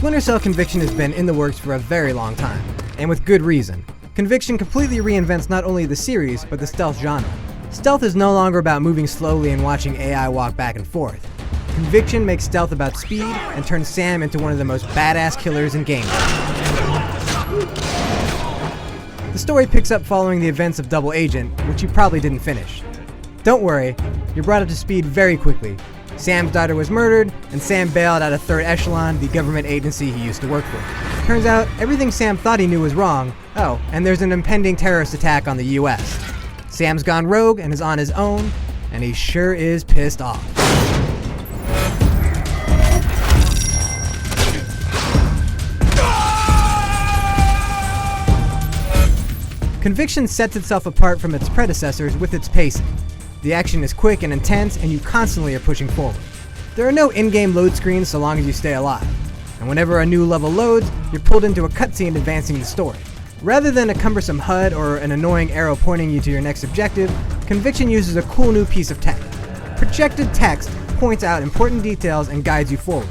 Splinter Cell Conviction has been in the works for a very long time, and with good reason. Conviction completely reinvents not only the series, but the stealth genre. Stealth is no longer about moving slowly and watching AI walk back and forth. Conviction makes stealth about speed and turns Sam into one of the most badass killers in gaming. The story picks up following the events of Double Agent, which you probably didn't finish. Don't worry, you're brought up to speed very quickly. Sam's daughter was murdered, and Sam bailed out of Third Echelon, the government agency he used to work for. Turns out, everything Sam thought he knew was wrong. Oh, and there's an impending terrorist attack on the US. Sam's gone rogue and is on his own, and he sure is pissed off. Conviction sets itself apart from its predecessors with its pacing. The action is quick and intense, and you constantly are pushing forward. There are no in-game load screens so long as you stay alive. And whenever a new level loads, you're pulled into a cutscene advancing the story. Rather than a cumbersome HUD or an annoying arrow pointing you to your next objective, Conviction uses a cool new piece of tech. Projected text points out important details and guides you forward.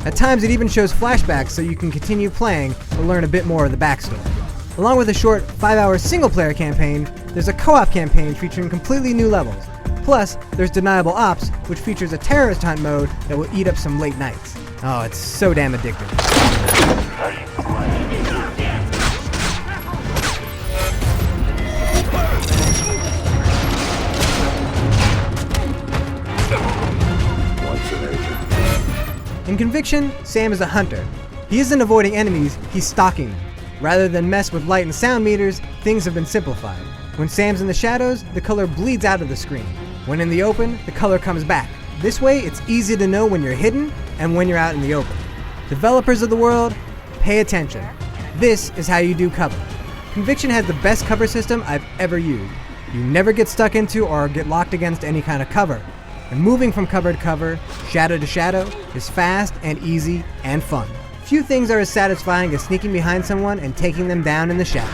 At times it even shows flashbacks so you can continue playing or learn a bit more of the backstory. Along with a short 5-hour single-player campaign, there's a co-op campaign featuring completely new levels. Plus, there's Deniable Ops, which features a terrorist hunt mode that will eat up some late nights. Oh, it's so damn addictive. In Conviction, Sam is a hunter. He isn't avoiding enemies, he's stalking them. Rather than mess with light and sound meters, things have been simplified. When Sam's in the shadows, the color bleeds out of the screen. When in the open, the color comes back. This way, it's easy to know when you're hidden and when you're out in the open. Developers of the world, pay attention. This is how you do cover. Conviction has the best cover system I've ever used. You never get stuck into or get locked against any kind of cover. And moving from cover to cover, shadow to shadow, is fast and easy and fun. Few things are as satisfying as sneaking behind someone and taking them down in the shadows.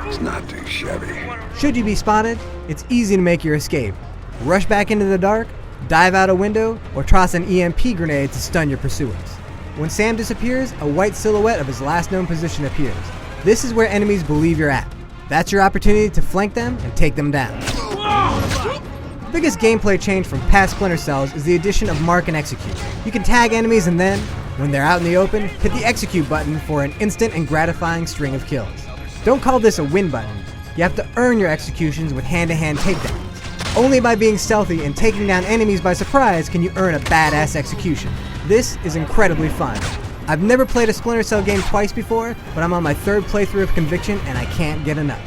It's not too shabby. Should you be spotted, it's easy to make your escape. Rush back into the dark, dive out a window, or toss an EMP grenade to stun your pursuers. When Sam disappears, a white silhouette of his last known position appears. This is where enemies believe you're at. That's your opportunity to flank them and take them down. The biggest gameplay change from past Splinter Cells is the addition of Mark and Execute. You can tag enemies and then, when they're out in the open, hit the execute button for an instant and gratifying string of kills. Don't call this a win button. You have to earn your executions with hand-to-hand takedowns. Only by being stealthy and taking down enemies by surprise can you earn a badass execution. This is incredibly fun. I've never played a Splinter Cell game twice before, but I'm on my third playthrough of Conviction and I can't get enough.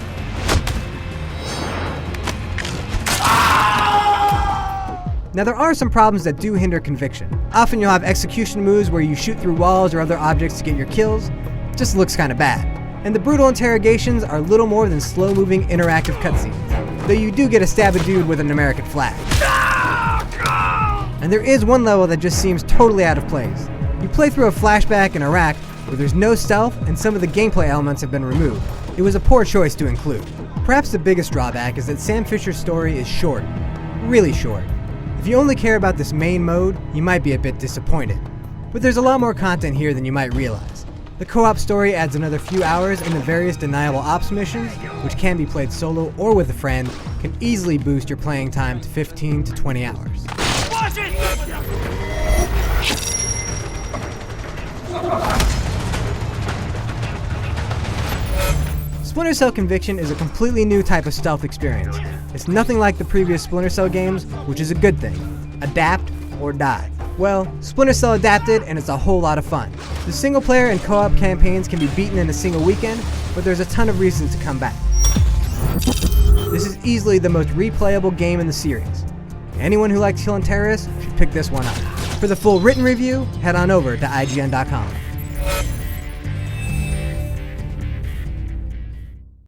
Now there are some problems that do hinder Conviction. Often you'll have execution moves where you shoot through walls or other objects to get your kills. It just looks kinda bad. And the brutal interrogations are little more than slow-moving interactive cutscenes, though you do get to stab a dude with an American flag. And there is one level that just seems totally out of place. You play through a flashback in Iraq where there's no stealth and some of the gameplay elements have been removed. It was a poor choice to include. Perhaps the biggest drawback is that Sam Fisher's story is short. Really short. If you only care about this main mode, you might be a bit disappointed. But there's a lot more content here than you might realize. The co-op story adds another few hours, and the various Deniable Ops missions, which can be played solo or with a friend, can easily boost your playing time to 15 to 20 hours. Watch it! Splinter Cell Conviction is a completely new type of stealth experience. It's nothing like the previous Splinter Cell games, which is a good thing. Adapt or die. Well, Splinter Cell adapted and it's a whole lot of fun. The single player and co-op campaigns can be beaten in a single weekend, but there's a ton of reasons to come back. This is easily the most replayable game in the series. Anyone who likes killing terrorists should pick this one up. For the full written review, head on over to IGN.com.